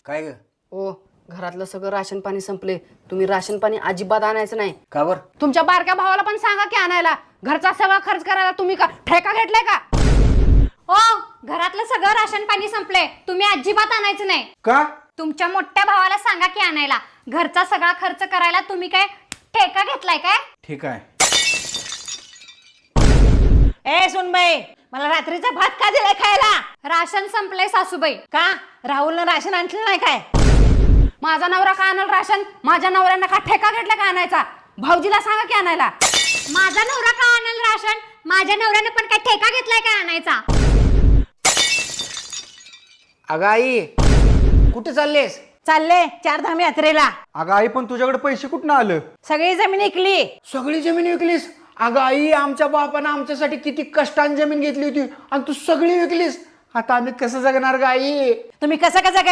काय ग? ओ घरातलं सगळं राशन पाणी संपले. तुम्ही राशन पाणी अजिबात आणायचं नाही. का बर? तुमच्या बारक्या भावाला पण सांगा की आणायला. घरचा सगळा खर्च करायला तुम्ही का ठेका घेतलाय का? हो, घरातलं सगळं राशन पाणी संपले, तुम्ही अजिबात आणायचं नाही. का? तुमच्या मोठ्या भावाला सांगा की आणायला. घरचा सगळा खर्च करायला तुम्ही काय ठेका घेतलाय काय? ठीक आहे. ए सुनबाई, मला रात्रीचा भात का दिलाय खायला? राशन संपलंय सासूबाई. का राहुलनं राशन आणलं नाही काय? माझा नवरा का आणल राशन? माझ्या नवऱ्यानं का ठेका घेतला का आणायचा? भाऊजीला सांगा की आणायला. माझा नवरा का आणल राशन? माझ्या नवऱ्याने पण काय ठेका घेतलाय काय आणायचा? अगं आई, कुठे चाललेस? चालले चारधाम यात्रेला. अगं आई, पण तुझ्याकडे पैसे कुठनं आलं? सगळी जमीन ऐकली. सगळी जमीन विकलीस? अगं आई, आमच्या बापानं आमच्यासाठी किती कष्टाने जमीन घेतली होती आणि तू सगळी विकलीस. आता आम्ही कसं जगणार ग आई? तुम्ही कसं कसं